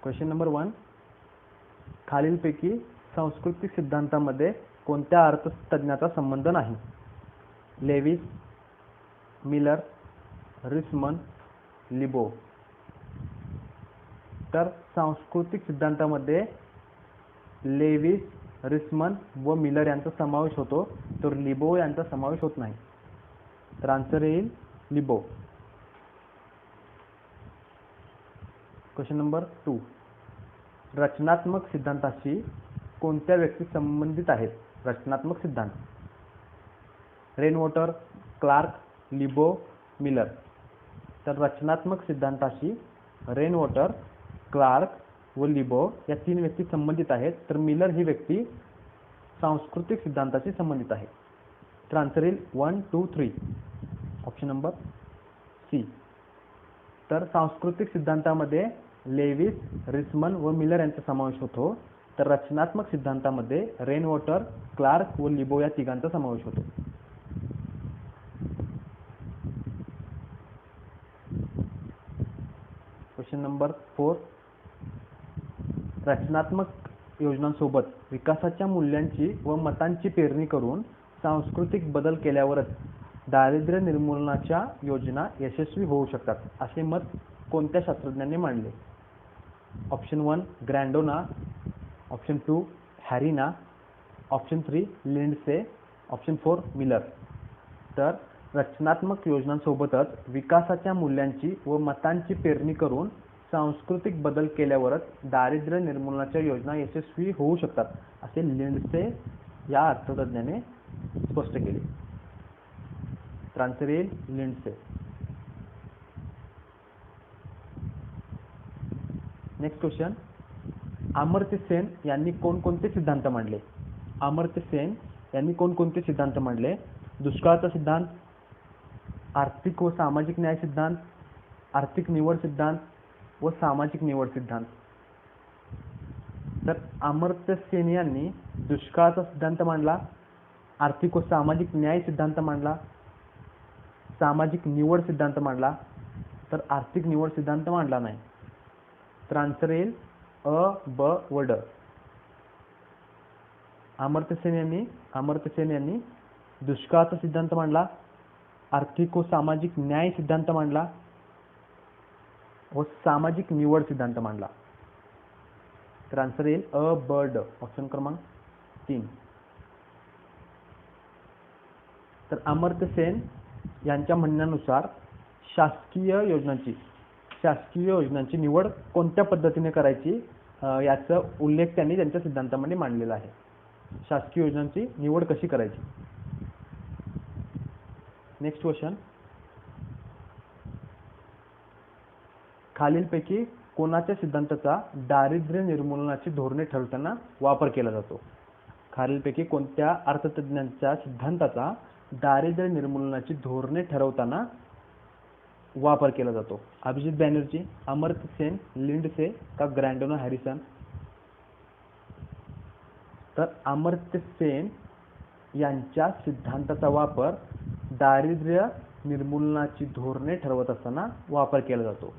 Question number 1, खालीलपैकी सांस्कृतिक सिद्धांतामध्ये कोणत्या अर्थतज्ञाचा संबंध नाही? लेविस, मिलर, रिसमन, लिबो. तर सांस्कृतिक सिद्धांतामध्ये लेविस, रिसमन व मिलर यांचा समावेश होतो, तर लिबो यांचा समावेश होत नाही. तर आन्सर येईल लिबो. क्वेश्चन नंबर 2, रचनात्मक सिद्धांताशी कोणत्या व्यक्ती संबंधित आहेत? रचनात्मक सिद्धांत. रेनवॉटर, क्लार्क, लिबो, मिलर. तर रचनात्मक सिद्धांताशी रेनवॉटर, क्लार्क व लिबो या 3 व्यक्ती संबंधित आहेत, तर मिलर ही व्यक्ती सांस्कृतिक सिद्धांताशी संबंधित आहे. तर आन्सर येईल 1, 2, 3. Option number C. तर सांस्कृतिक सिद्धांतामध्ये लेविस, रिसमन व मिलर यांचा समावेश होतो, तर रचनात्मक सिद्धांतामध्ये रेनवॉटर, क्लार्क व लिबो या तिघांचा समावेश होतो. क्वेश्चन नंबर 4, रचनात्मक योजनांसोबत विकासाच्या मूल्यांची व मतांची पेरणी करून सांस्कृतिक बदल केल्यावरच दारिद्र्य निर्मूलनाच्या योजना यशस्वी होऊ शकतात, असे मत कोणत्या शास्त्रज्ञांनी मांडले? Option 1 Grandona, option 2 Harina, option 3 Lindsay, option 4 Miller. तर रचनात्मक योजनांसोबतच विकासाच्या मूल्यांची व मतांची पेरणी करून सांस्कृतिक बदल केल्यावरच दारिद्र्य निर्मूलनाच्या योजना यशस्वी होऊ शकतात, असे लिंडसे या अर्थतज्ञाने स्पष्ट केले. तर आन्सर येईल Lindsey. Next question, Amartya Sen यांनी कोणकोणते सिद्धांत मांडले? अमर्त्य सेन यांनी कोणकोणते सिद्धांत मांडले? दुष्काळाचा सिद्धांत, आर्थिक व सामाजिक न्याय सिद्धांत, आर्थिक निवड सिद्धांत व सामाजिक निवड सिद्धांत. तर अमर्त्य सेन यांनी दुष्काळाचा सिद्धांत मांडला, आर्थिक व सामाजिक न्याय सिद्धांत मांडला, सामाजिक निवड सिद्धांत मांडला, तर आर्थिक निवड सिद्धांत मांडला नाही. तर आन्सर येईल अ, ब व ड. अमर्त्य सेन यांनी दुष्काळाचा सिद्धांत मांडला, आर्थिक व सामाजिक न्याय सिद्धांत मांडला व सामाजिक निवड सिद्धांत मांडला. तर आन्सर येईल अ, ब, ड. ऑप्शन क्रमांक 3. तर अमर्त्य सेन यांच्या म्हणण्यानुसार शासकीय योजनांची निवड कोणत्या पद्धतीने करायची याचा उल्लेख त्यांनी त्यांच्या सिद्धांतामध्ये मांडलेला आहे. शासकीय योजनांची निवड कशी करायची. नेक्स्ट क्वेश्चन, खालीलपैकी कोणाच्या सिद्धांताचा दारिद्र्य निर्मूलनाची धोरणे ठरवताना वापर केला जातो? खालीलपैकी कोणत्या अर्थतज्ञांच्या सिद्धांताचा दारिद्र्य निर्मूलनाची धोरणे ठरवताना वापर केला जातो? अभिजित बॅनर्जी, अमर्त्य सेन, लिंडसे का ग्रँडोना हॅरिसन? तर अमर्त्य सेन यांच्या सिद्धांताचा वापर दारिद्र्य निर्मूलनाची धोरणे ठरवत असताना वापर केला जातो.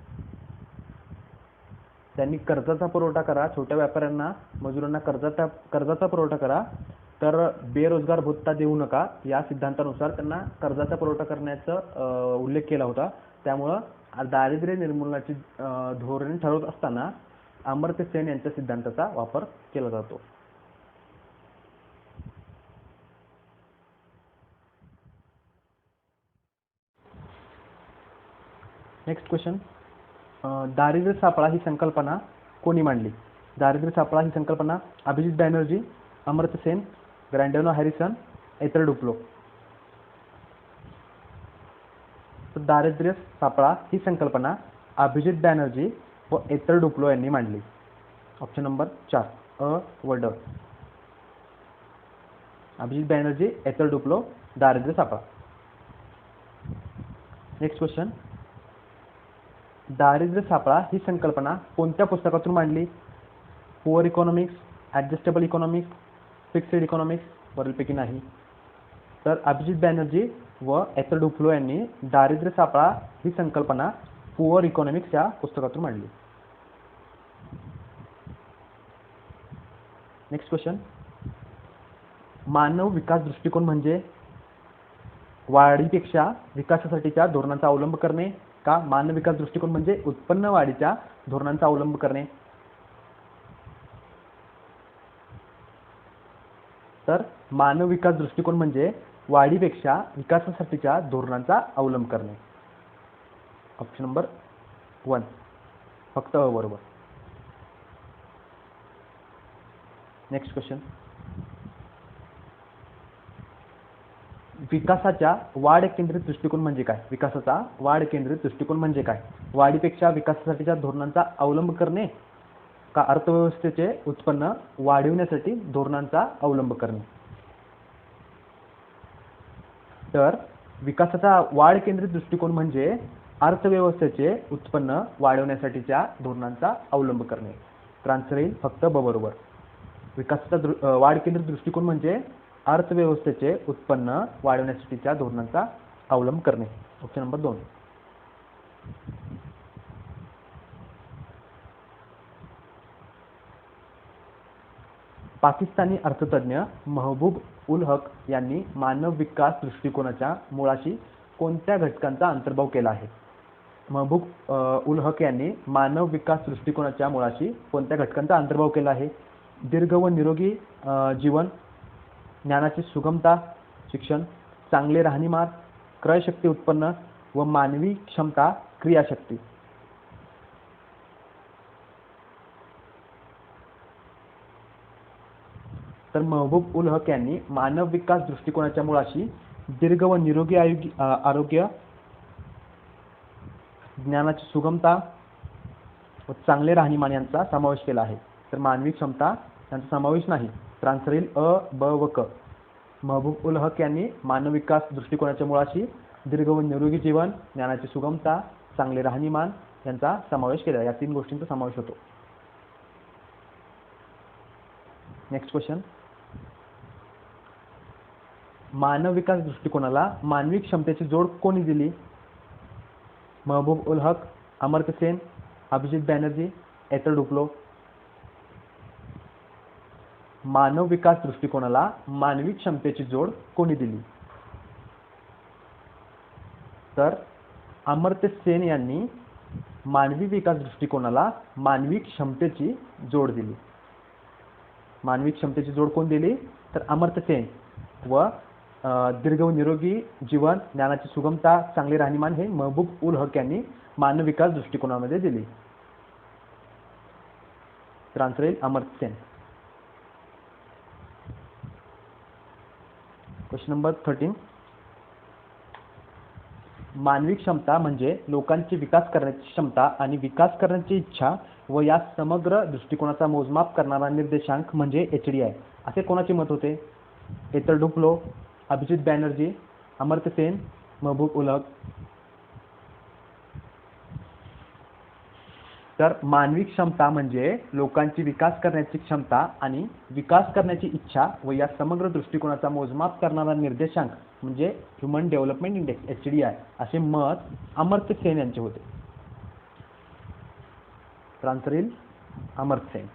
त्यांनी कर्जाचा पुरवठा करा, छोट्या व्यापाऱ्यांना, मजुरांना कर्जाचा पुरवठा करा, तर बेरोजगार भत्ता देऊ नका, या सिद्धांतानुसार त्यांना कर्जाचा पुरवठा करण्याचा उल्लेख केला होता. त्यामुळं दारिद्र्य निर्मूलनाची धोरणे ठरवत असताना अमर्त्य सेन यांच्या सिद्धांताचा वापर केला जातो. नेक्स्ट क्वेश्चन, दारिद्र्य सापळा ही संकल्पना कोणी मांडली? दारिद्र्य सापळा ही संकल्पना अभिजित बॅनर्जी, अमर्त्य सेन, ग्रँडोना हॅरिसन, एथर डुप्लो. तर दारिद्र्य सापळा ही संकल्पना अभिजित बॅनर्जी व एथर डुप्लो यांनी मांडली. ऑप्शन नंबर 4 अ व ड. अभिजित बॅनर्जी, एथर डुप्लो, दारिद्र्य सापळा. नेक्स्ट क्वेश्चन, दारिद्र्य सापळा ही संकल्पना कोणत्या पुस्तकातून मांडली? Poor economics, adjustable economics, fixed economics, वरीलपैकी नाही. तर अभिजित बॅनर्जी व एथर डुप्लो यांनी दारिद्र्य सापळा ही संकल्पना पुअर इकॉनॉमिक्स या पुस्तकातून मांडली. नेक्स्ट क्वेश्चन, मानव विकास दृष्टिकोन म्हणजे वाढीपेक्षा विकासासाठीच्या धोरणांचा अवलंब करणे का मानव विकास दृष्टिकोन म्हणजे उत्पन्न वाढीच्या धोरणांचा अवलंब करणे? तर मानव विकास दृष्टिकोन म्हणजे वाढीपेक्षा विकासासाठीच्या धोरणांचा अवलंब करणे. ऑप्शन नंबर 1 फक्त अ बरोबर. नेक्स्ट क्वेश्चन, विकासाच्या वाढ केंद्रित दृष्टिकोन म्हणजे काय? विकासाचा वाढ केंद्रित दृष्टिकोन म्हणजे काय? वाढीपेक्षा विकासासाठीच्या धोरणांचा अवलंब करणे का अर्थव्यवस्थेचे उत्पन्न वाढविण्यासाठी धोरणांचा अवलंब करणे? तर विकासाचा वाढ केंद्रित दृष्टिकोन म्हणजे अर्थव्यवस्थेचे उत्पन्न वाढवण्यासाठीच्या धोरणांचा अवलंब करणे. तर आन्सर येईल फक्त ब बरोबर. विकासाचा वाढ केंद्रित दृष्टिकोन म्हणजे अर्थव्यवस्थेचे उत्पन्न वाढवण्यासाठीच्या धोरणांचा अवलंब करणे. Option number 2. पाकिस्तानी अर्थतज्ञ महबूब उल हक यांनी मानव विकास दृष्टिकोनाच्या मुळाशी कोणत्या घटकांचा अंतर्भाव केला आहे? महबूब उल हक यांनी मानव विकास दृष्टिकोनाच्या मुळाशी कोणत्या घटकांचा अंतर्भाव केला आहे? दीर्घ व निरोगी जीवन, ज्ञानाची सुगमता, शिक्षण, चांगले राहणीमान, क्रयशक्ती उत्पन्न व मानवी क्षमता क्रियाशक्ती. तर महबूब उल हक यांनी मानव विकास दृष्टिकोनाच्या मुळाशी दीर्घ व निरोगी आरोग्य, ज्ञानाची सुगमता व चांगले राहणीमान यांचा समावेश केला आहे. तर मानवी क्षमता यांचा समावेश नाही. तर आन्सर येईल अ, ब व क. महबूब उल हक यांनी मानव विकास दृष्टिकोनाच्या मुळाशी दीर्घ व निरोगी जीवन, ज्ञानाची सुगमता, चांगले राहणीमान यांचा समावेश केला. या 3 गोष्टींचा समावेश होतो. नेक्स्ट क्वेश्चन, मानव विकास दृष्टिकोनाला मानवी क्षमतेची जोड कोणी दिली? महबूब उल हक, अमर्त्य सेन, अभिजित बॅनर्जी, एथर डुप्लो. मानव विकास दृष्टिकोनाला मानवी क्षमतेची जोड कोणी दिली? तर अमर्त्य सेन यांनी मानवी विकास दृष्टिकोनाला मानवी क्षमतेची जोड दिली. मानवी क्षमतेची जोड कोण दिली? तर अमर्त्य सेन. व दीर्घ व निरोगी जीवन, ज्ञानाची सुगमता, चांगले राहणीमान हे महबूब उल हक यांनी मानव विकास दृष्टिकोनामध्ये दिली. तर आन्सर येईल अमर्त्य सेन. क्वेश्चन नंबर 13, मानवी क्षमता म्हणजे लोकांची विकास करण्याची क्षमता आणि विकास करण्याची इच्छा व या समग्र दृष्टिकोनाचा मोजमाप करणारा निर्देशांक म्हणजे HDI असे कोणाचे मत होते? एथर डुप्लो, अभिजित बॅनर्जी, अमर्त्य सेन, महबूब उल हक. तर मानवी क्षमता म्हणजे लोकांची विकास करण्याची क्षमता आणि विकास करण्याची इच्छा व या समग्र दृष्टिकोनाचा मोजमाप करणारा निर्देशांक म्हणजे ह्युमन डेव्हलपमेंट इंडेक्स HDI असे मत अमर्त्य सेन यांचे होते. तर आन्सर येईल अमर्त्य सेन.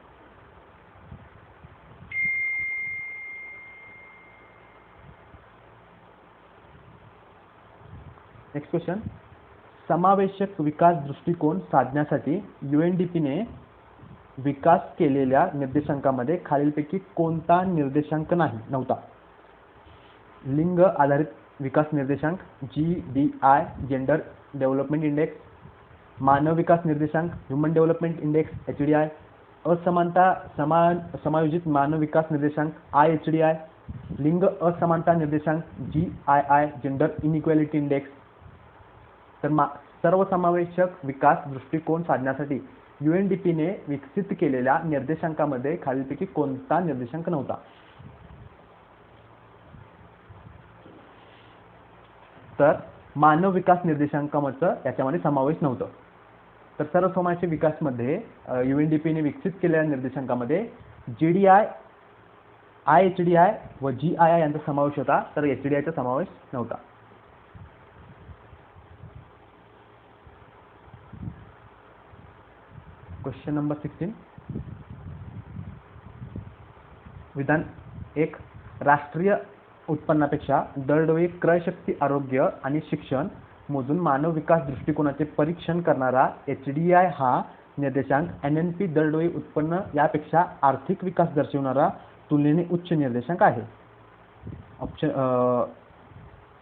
नेक्स्ट क्वेश्चन, समावेशक विकास दृष्टिकोन साधण्यासाठी UNDPने विकास केलेल्या निर्देशांकामध्ये खालीलपैकी कोणता निर्देशांक नव्हता? लिंग आधारित विकास निर्देशांक GDI जेंडर डेव्हलपमेंट इंडेक्स, मानव विकास निर्देशांक ह्युमन डेव्हलपमेंट इंडेक्स HDI, असमानता समायोजित मानव विकास निर्देशांक IHDI, लिंग असमानता निर्देशांक GII जेंडर इनइक्वॅलिटी इंडेक्स. तर सर्वसमावेशक विकास दृष्टिकोन साधण्यासाठी UNDPने विकसित केलेल्या निर्देशांकामध्ये खालीलपैकी कोणता निर्देशांक नव्हता? तर मानव विकास निर्देशांकाचा याच्यामध्ये समावेश नव्हतं. तर सर्वसमावेशक विकासमध्ये UNDPने विकसित केलेल्या निर्देशांकामध्ये GDI, IHDI व GII यांचा समावेश होता. तर HDI चा समावेश नव्हता. क्वेश्चन नंबर 16, विधान 1, राष्ट्रीय उत्पन्नापेक्षा दरडोई क्रयशक्ती, आरोग्य आणि शिक्षण मोजून मानव विकास दृष्टिकोनाचे परीक्षण करणारा HDI हा निर्देशांक NNP दरडोई उत्पन्न यापेक्षा आर्थिक विकास दर्शवणारा तुलनेने उच्च निर्देशांक आहे.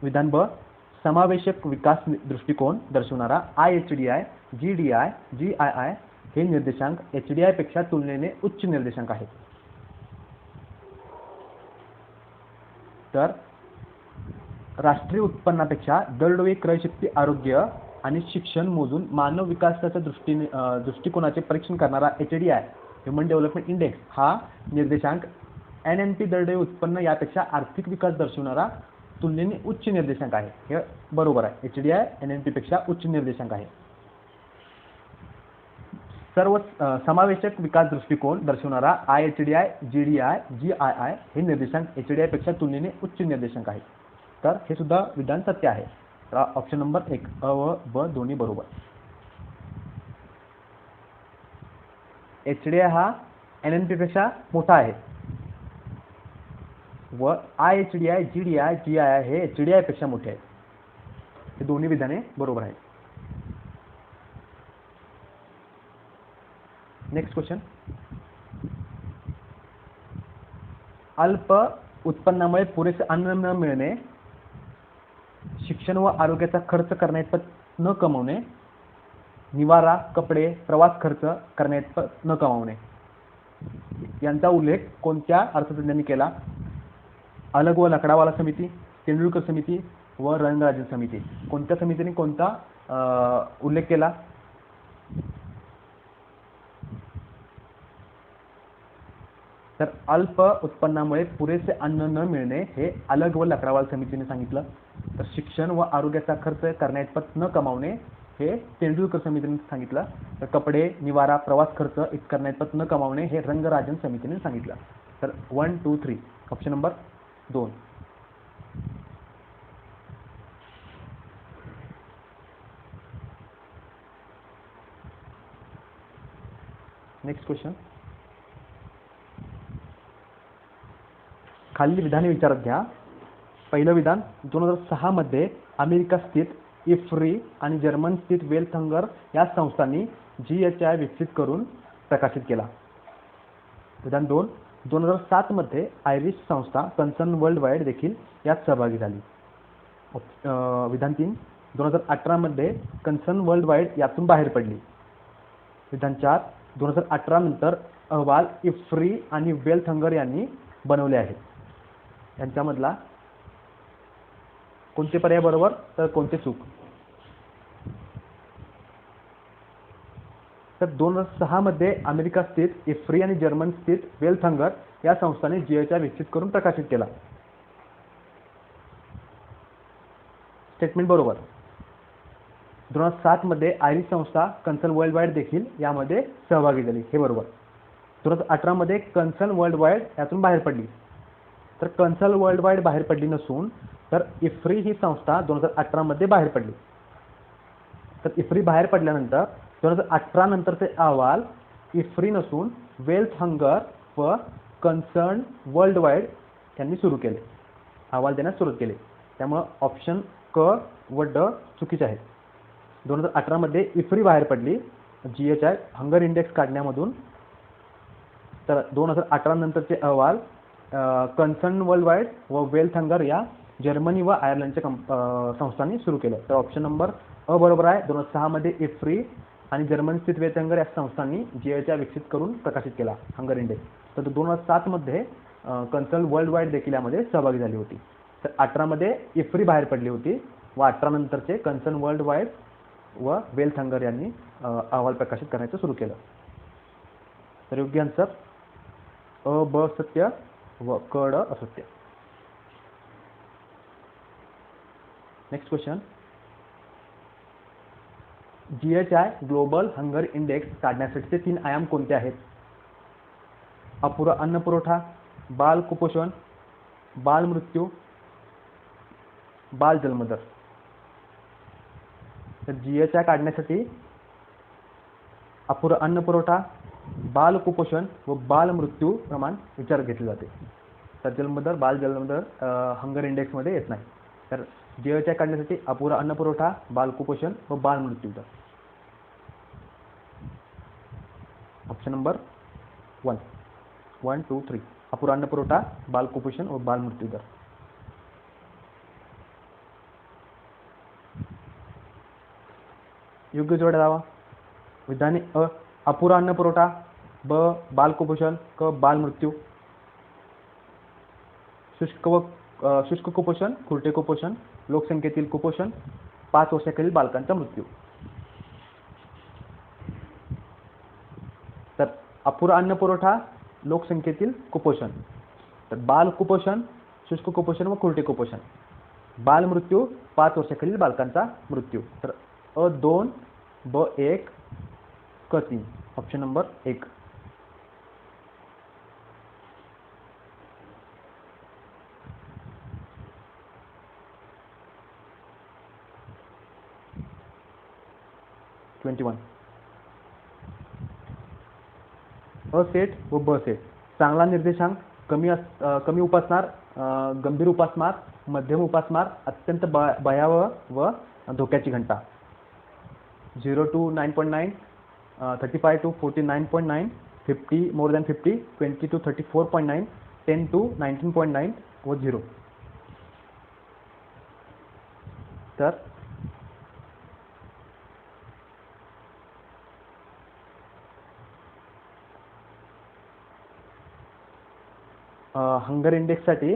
विधान ब, समावेशक विकास दृष्टिकोन दर्शवणारा IHDI, GDI, GII हे निर्देशांक HDI पेक्षा तुलनेने उच्च निर्देशांक आहेत. तर राष्ट्रीय उत्पन्नापेक्षा दरडोई क्रयशक्ती, आरोग्य आणि शिक्षण मोजून मानव विकासाच्या दृष्टिकोनाचे परीक्षण करणारा HDI ह्युमन डेव्हलपमेंट इंडेक्स हा निर्देशांक NNP दरडोई उत्पन्न यापेक्षा आर्थिक विकास दर्शवणारा तुलनेने उच्च निर्देशांक आहे. हे बरोबर आहे. HDI NNP पेक्षा उच्च निर्देशांक आहे. सर्व समावेशक विकास दृष्टिकोन दर्शवणारा IHDI, GDI, GII हे निर्देशांक HDI पेक्षा तुलनेने उच्च निर्देशांक आहेत. तर हे सुद्धा विधान सत्य आहे. तर ऑप्शन नंबर 1 अ व ब दोन्ही बरोबर. HDI हा NNP पेक्षा मोठा आहे व IHDI, GDI, GII हे HDI पेक्षा मोठे आहेत. हे दोन्ही विधाने बरोबर आहेत. नेक्स्ट क्वेश्चन, अल्प उत्पन्नामुळे पुरेसे अन्न न मिळणे, शिक्षण व आरोग्याचा खर्च करण्याइतपत न कमावणे, निवारा, कपडे, प्रवास खर्च करण्याइतपत न कमावणे यांचा उल्लेख कोणत्या अर्थतज्ञांनी केला? अलग व लकडावाला समिती, तेंडुलकर समिती व रंगराजन समिती. कोणत्या समितीने कोणता उल्लेख केला? तर अल्प उत्पन्नामुळे पुरेसे अन्न न मिळणे हे अलग व लकडावाला समितीने सांगितलं. तर शिक्षण व आरोग्याचा खर्च करण्याइतपत न कमावणे हे तेंडुलकर समितीने सांगितलं. तर कपडे, निवारा, प्रवास खर्च करण्याइतपत न कमावणे हे रंगराजन समितीने सांगितलं. तर 1, 2, 3 ऑप्शन नंबर 2. नेक्स्ट क्वेश्चन, खालील विधाने विचारात घ्या. पहिलं विधान, 2006 मध्ये अमेरिका स्थित इफ्री आणि जर्मन स्थित वेलथंगर या संस्थांनी GHI विकसित करून प्रकाशित केला. विधान 2, 2007 मध्ये आयरिश संस्था कन्सर्न वर्ल्ड वाईड देखील यात सहभागी झाली. विधान 3, 2018 मध्ये कन्सर्न वर्ल्ड वाईड यातून बाहेर पडली. विधान 4, 2018 नंतर अहवाल इफ्री आणि वेलथंगर यांनी बनवले आहेत. यांच्यामधला कोणते पर्याय बरोबर तर कोणते चूक? तर 2006 मध्ये अमेरिका स्थित इफ्री आणि जर्मन स्थित वेलथंगर या संस्थांनी GHI विकसित करून प्रकाशित केला. स्टेटमेंट बरोबर. 2007 मध्ये आयरिश संस्था कन्सर्न वर्ल्ड वाईड देखील यामध्ये सहभागी झाली. हे बरोबर. 2018 मध्ये कन्सर्न वर्ल्ड वाईड यातून बाहेर पडली. तर कन्सर्न वर्ल्ड वाईड बाहेर पडली नसून तर इफ्री ही संस्था 2018 मध्ये बाहेर पडली. तर इफ्री बाहेर पडल्यानंतर 2018 नंतरचे अहवाल इफ्री नसून वेलथंगर व कन्सर्न वर्ल्ड वाईड यांनी सुरू केले, अहवाल देण्यास सुरू केले. त्यामुळे ऑप्शन क व ड चुकीचे आहेत. 2018 मध्ये इफ्री बाहेर पडली GHI हंगर इंडेक्स काढण्यामधून. तर 2018 नंतरचे अहवाल कन्सर्न वर्ल्ड वाईड व वेलथंगर या जर्मनी व आयर्लंडच्या संस्थांनी सुरू केलं. तर ऑप्शन नंबर अ बरोबर आहे. 2006 मध्ये इफ्री आणि जर्मन स्थित वेलथंगर या संस्थांनी GHI विकसित करून प्रकाशित केला हंगर इंडेक्स. तर 2007 मध्ये कन्सर्न वर्ल्ड वाईड देखील यामध्ये सहभागी झाली होती. तर 18 मध्ये इफ्री बाहेर पडली होती व 18 नंतरचे कन्सर्न वर्ल्ड वाईड व वेलथंगर यांनी अहवाल प्रकाशित करण्याचं सुरू केलं. तर योग्य आन्सर अ ब सत्य व क ड असत्य. Next question, GHI global hunger index काढण्यासाठीचे 3 आयाम कोणते आहेत? अपुरा अन्न पुरवठा, बाल कुपोषण, बाल मृत्यू, बाल जन्मदर. तर GHI काढण्यासाठी अपुरा अन्न पुरवठा, बाल कुपोषण व बाल मृत्यू प्रमाण विचारात घेतले जाते. तर जन्मदर बाल जन्मदर हंगर इंडेक्समध्ये येत नाही. तर जीएचआय काढण्यासाठी अपुरा अन्न पुरवठा, बाल कुपोषण व बाल मृत्यू दर. ऑप्शन नंबर 1, 2, 3 अपुरा अन्न पुरवठा, बाल कुपोषण व बाल मृत्यू दर. योग्य जोड्या लावा. विधाने अ अपुरा अन्न पुरवठा, ब बाल कुपोषण, क बाल मृत्यू. शुष्क कुपोषण, खुरटे कुपोषण, लोकसंख्येतील कुपोषण, 5 वर्षाखालील बालकांचा मृत्यू. तर अपुरा अन्न पुरवठा, लोकसंख्येतील कुपोषण. तर बाल कुपोषण, शुष्क कुपोषण व खुरटे कुपोषण. बाल मृत्यू, 5 वर्षाखालील बालकांचा मृत्यू. तर अ2, ब1, क3. Option number 1. अ सेट व ब सेट. चांगला निर्देशांक, कमी उपासमार, गंभीर उपासमार, मध्यम उपासमार, अत्यंत भयावह व धोक्याची घंटा. 0 to 9.9, 35 to 49.9, 50 more than 50, 20 to 34.9, 10 to 19.9 व 0. तर हंगर इंडेक्ससाठी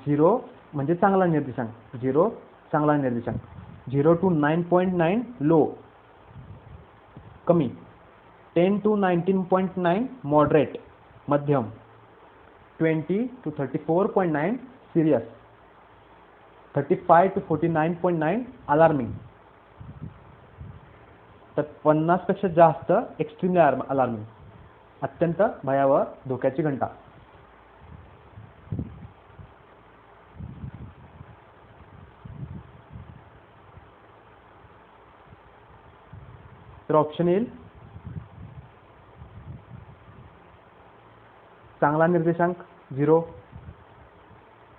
0 म्हणजे चांगला निर्देशांक, 0 चांगला निर्देशांक, 0 to 9.9 लो कमी, 10 to 19.9 मॉडरेट मध्यम, 20 to 34.9 सिरियस, 35 to 49.9 अलार्मिंग. तर 50 पेक्षा जास्त एक्स्ट्रीमली अलार्मिंग, अत्यंत भयावह धोक्याची घंटा. तर ऑप्शन येईल चांगला निर्देशांक 0,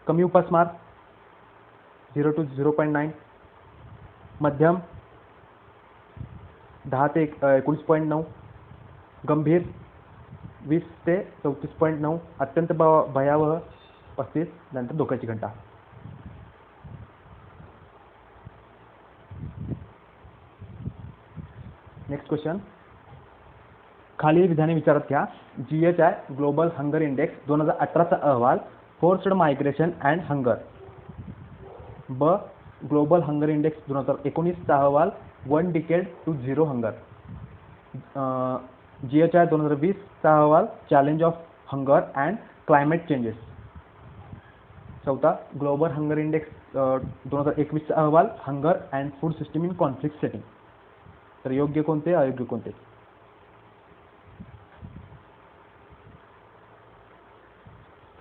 कमी उपासमार 0 to 0.9, मध्यम 10 ते 19.9, गंभीर 20 ते 34.9, अत्यंत भयावह 35, नंतर धोक्याची घंटा. Next question. खालील विधाने विचारात घ्या. जीएचआय ग्लोबल हंगर इंडेक्स 2018चा अहवाल, फोर्स्ड मायग्रेशन अँड हंगर. ब ग्लोबल हंगर इंडेक्स 2019चा अहवाल, 1 डिकेड टू 0 हंगर. जीएचआय 2020चा अहवाल, challenge of hunger and climate changes. चौथा ग्लोबल हंगर इंडेक्स 2021चा अहवाल, hunger and food system in conflict setting. तर योग्य कोणते, अयोग्य कोणते?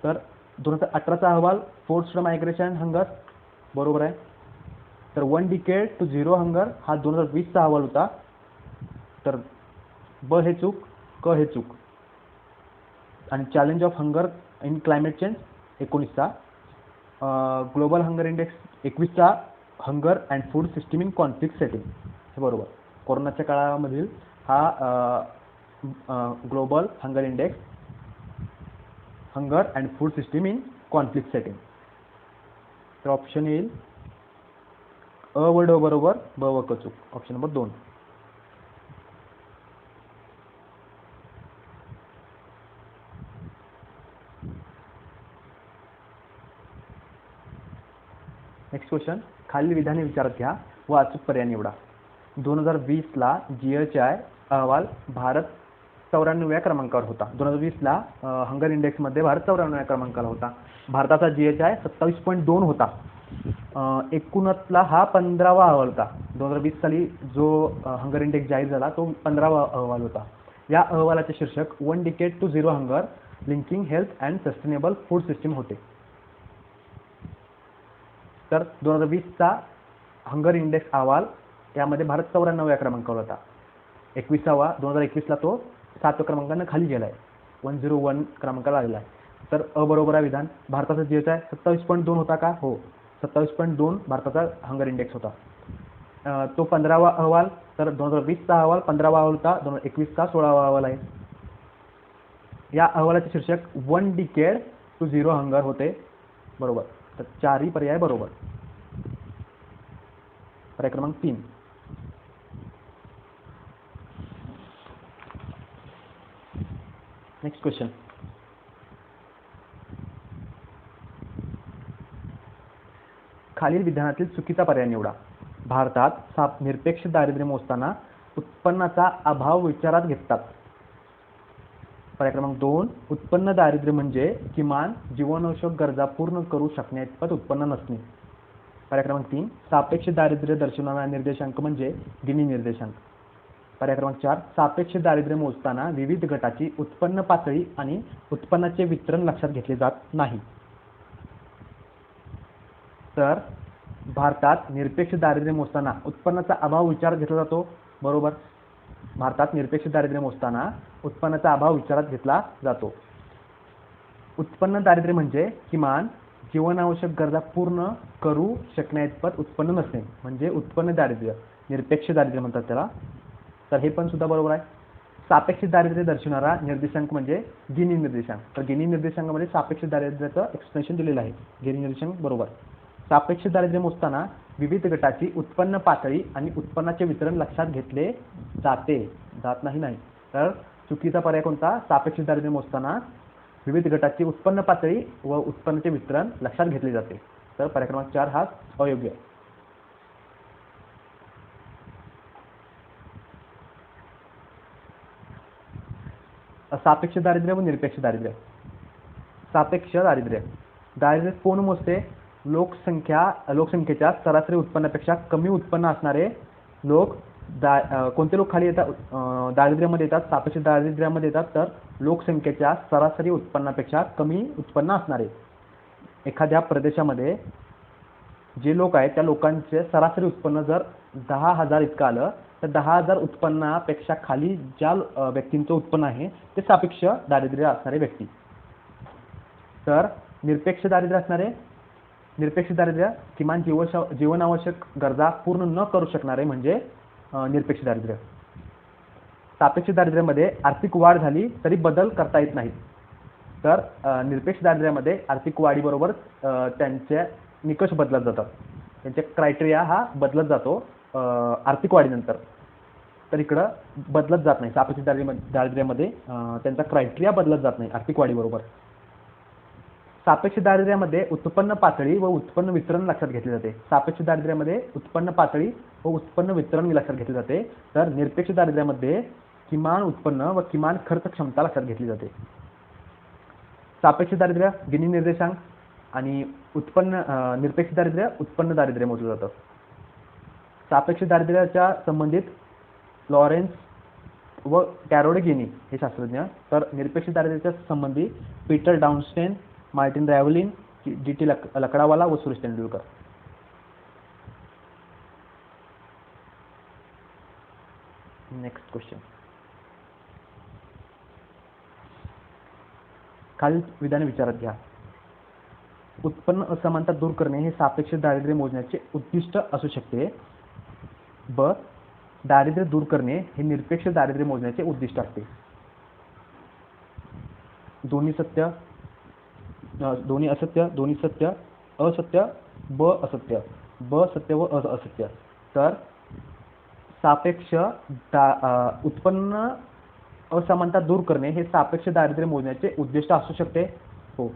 तर 2018चा अहवाल, फोर्स्ड मायग्रेशन हंगर, बरोबर आहे. तर 1 डिकेड टू 0 हंगर हा 2020चा अहवाल होता. तर ब हे चूक, क हे चूक. आणि challenge of hunger in climate change 19चा. ग्लोबल हंगर इंडेक्स 21चा, hunger and food system in conflict setting, हे बरोबर. कोरोनाच्या काळामधील हा global hunger index, hunger and food system in conflict setting. तर ऑप्शन येईल अ व ड बरोबर, ब व क चूक. Option number 2. Next question. खालील विधाने विचारात घ्या व अचूक पर्याय निवडा. 2020ला जीएचआय अहवाल, भारत 94व्या क्रमांकावर होता. 2020ला हंगर इंडेक्समध्ये भारत 94व्या क्रमांकाला होता. भारताचा जीएचआय 27.2 होता. 19ला हा 15वा अहवाल होता. 2020 साली जो हंगर इंडेक्स जाहीर झाला तो 15वा अहवाल होता. या अहवालाचे शीर्षक 1 decade to 0 hunger, linking health and sustainable food system होते. तर 2020चा हंगर इंडेक्स अहवाल यामध्ये भारत 94व्या क्रमांकावर होता. 2021ला तो 7व्या क्रमांकानं खाली गेला आहे, 101 क्रमांकाला आलेला आहे. तर बरोबर आहे विधान. भारताचा GH आहे 27.2 होता का? हो, 27.2 भारताचा हंगर इंडेक्स होता. तो 15वा अहवाल, तर 2020चा अहवाल 15वा अहवाल होता, 2021चा 16वा अहवाल आहे. या अहवालाचे शीर्षक 1 डिकेड टू 0 हंगर होते. बरोबर. तर 4ही पर्याय बरोबर. पर्याय क्रमांक 3. Next question. खालील विधानातील चुकीचा पर्याय निवडा. भारतात निरपेक्ष दारिद्र्य मोजताना उत्पन्नाचा अभाव विचारात घेतात. पर्याय क्रमांक 2. उत्पन्न दारिद्र्य म्हणजे किमान जीवनावश्यक गरजा पूर्ण करू शकण्याइतपत उत्पन्न नसणे. पर्याय क्रमांक 3. सापेक्ष दारिद्र्य दर्शवणारा निर्देशांक म्हणजे गिनी निर्देशांक. पर्याय क्रमांक 4. सापेक्ष दारिद्र्य मोजताना विविध गटाची उत्पन्न पातळी आणि उत्पन्नाचे वितरण लक्षात घेतले जात नाही. तर भारतात निरपेक्ष दारिद्र्य मोजताना उत्पन्नाचा अभाव विचारात घेतला जातो. बरोबर. भारतात निरपेक्ष दारिद्र्य मोजताना उत्पन्नाचा अभाव विचारात घेतला जातो. उत्पन्न दारिद्र्य म्हणजे किमान जीवनावश्यक गरजा पूर्ण करू शकण्याइतपत उत्पन्न नसणे म्हणजे उत्पन्न दारिद्र्य, निरपेक्ष दारिद्र्य म्हणतात त्याला. तर हे पण सुद्धा बरोबर आहे. सापेक्ष दारिद्र्य दर्शवणारा निर्देशांक म्हणजे गिनी निर्देशांक. तर गिनी निर्देशांकामध्ये सापेक्ष दारिद्र्याचं एक्सप्लेनेशन दिलेलं आहे. गिनी निर्देशांक बरोबर. सापेक्ष दारिद्र्य मोजताना विविध गटाची उत्पन्न पातळी आणि उत्पन्नाचे वितरण लक्षात घेतले जात नाही. तर चुकीचा पर्याय कोणता? सापेक्ष दारिद्र्य मोजताना विविध गटाची उत्पन्न पातळी व उत्पन्नाचे वितरण लक्षात घेतले जाते. तर पर्याय क्रमांक 4 हा अयोग्य. सापेक्ष दारिद्र्य व निरपेक्ष दारिद्र्य. सापेक्ष दारिद्र्य कोण मोजते? लोकसंख्येच्या सरासरी उत्पन्नापेक्षा कमी उत्पन्न असणारे लोक. कोणते लोक खाली येतात दारिद्र्यामध्ये येतात, सापेक्ष दारिद्र्यामध्ये येतात? तर लोकसंख्येच्या सरासरी उत्पन्नापेक्षा कमी उत्पन्न असणारे. एखाद्या प्रदेशामध्ये जे लोक आहेत त्या लोकांचे सरासरी उत्पन्न जर 10,000 इतकं आलं तर 10,000 उत्पन्नापेक्षा खाली ज्या व्यक्तींचं उत्पन्न आहे ते सापेक्ष दारिद्र्य असणारे व्यक्ती. तर निरपेक्ष दारिद्र्य किमान जीवनावश्यक गरजा पूर्ण न करू शकणारे म्हणजे निरपेक्ष दारिद्र्य. सापेक्ष दारिद्र्यामध्ये आर्थिक वाढ झाली तरी बदल करता येत नाही. तर निरपेक्ष दारिद्र्यामध्ये आर्थिक वाढीबरोबर त्यांचे निकष बदलत जातात, त्यांचे क्रायटेरिया हा बदलत जातो आर्थिक वाढीनंतर. तर इकडं बदलत जात नाही. सापेक्ष दारिद्र्यामध्ये त्यांचा क्रायटेरिया बदलत जात नाही आर्थिक वाढीबरोबर. सापेक्ष दारिद्र्यामध्ये उत्पन्न पातळी व उत्पन्न वितरण लक्षात घेतले जाते. सापेक्ष दारिद्र्यामध्ये उत्पन्न पातळी व उत्पन्न वितरण लक्षात घेतले जाते. तर निरपेक्ष दारिद्र्यामध्ये किमान उत्पन्न व किमान खर्च क्षमता लक्षात घेतली जाते. सापेक्ष दारिद्र्य गिनी निर्देशांक आणि निरपेक्ष दारिद्र्य उत्पन्न दारिद्र्य मोजलं जातं. सापेक्ष दारिद्र्याच्या संबंधित लॉरेन्स व कॅरोले गिनी हे शास्त्रज्ञ. तर निरपेक्ष दारिद्र्याच्या संबंधी पीटर डाउनस्टेन, मार्टिन रॅव्हलिन, GT लकडावाला व सुरेश तेंडुलकर. Next question. खालील विधाने विचारात घ्या. उत्पन्न असमानता दूर करणे हे सापेक्ष दारिद्र्य मोजण्याचे उद्दिष्ट असू शकते. ब. दारिद्र्य दूर करणे हे निरपेक्ष दारिद्र्य मोजण्याचे उद्दिष्ट असते. दोन्ही असत्य, दोन्ही सत्य, असत्य, ब असत्य, ब सत्य व असत्य. तर सापेक्ष उत्पन्न असमानता दूर करणे हे सापेक्ष दारिद्र्य मोजण्याचे उद्दिष्ट असू शकते. हो,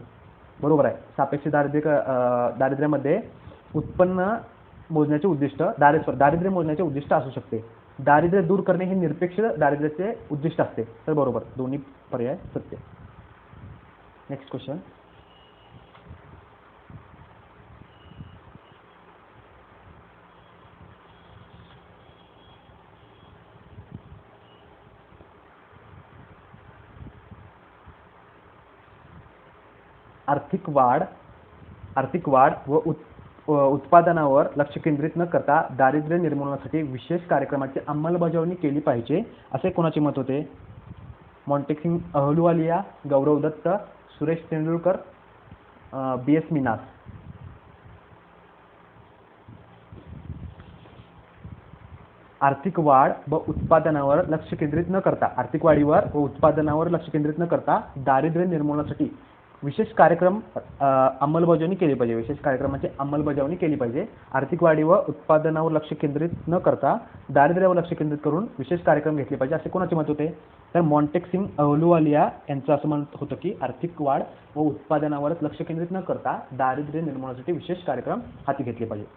बरोबर आहे. सापेक्ष दारिद्र्यामध्ये उत्पन्न मोजण्याचे उद्दिष्ट दारिद्र्य मोजण्याचे उद्दिष्ट असू शकते. दारिद्र्य दूर करणे हे निरपेक्ष दारिद्र्याचे उद्दिष्ट असते. तर बरोबर, दोन्ही पर्याय सत्य. Next question. आर्थिक वाढ व उत्पादनावर लक्ष केंद्रित न करता दारिद्र्य निर्मूलनासाठी विशेष कार्यक्रमाची अंमलबजावणी केली पाहिजे असे कोणाचे मत होते? मॉन्टेक्सिंग अहलुवालिया, गौरव दत्त, सुरेश तेंडुलकर, BS मिनास. आर्थिक वाढ व उत्पादनावर लक्ष केंद्रित न करता, आर्थिक वाढीवर व उत्पादनावर लक्ष केंद्रित न करता दारिद्र्य निर्मूलनासाठी विशेष कार्यक्रम अंमलबजावणी केली पाहिजे. विशेष कार्यक्रमाची अंमलबजावणी केली पाहिजे. आर्थिक वाढी व उत्पादनावर लक्ष केंद्रित न करता दारिद्र्यावर लक्ष केंद्रित करून विशेष कार्यक्रम घेतले पाहिजे, असे कोणाचे मत होते? तर मॉन्टेक्सिंग अहलुवालिया यांचं असं मत होतं की आर्थिक वाढ व उत्पादनावरच लक्ष केंद्रित न करता दारिद्र्य निर्मूलनासाठी विशेष कार्यक्रम हाती घेतले पाहिजे.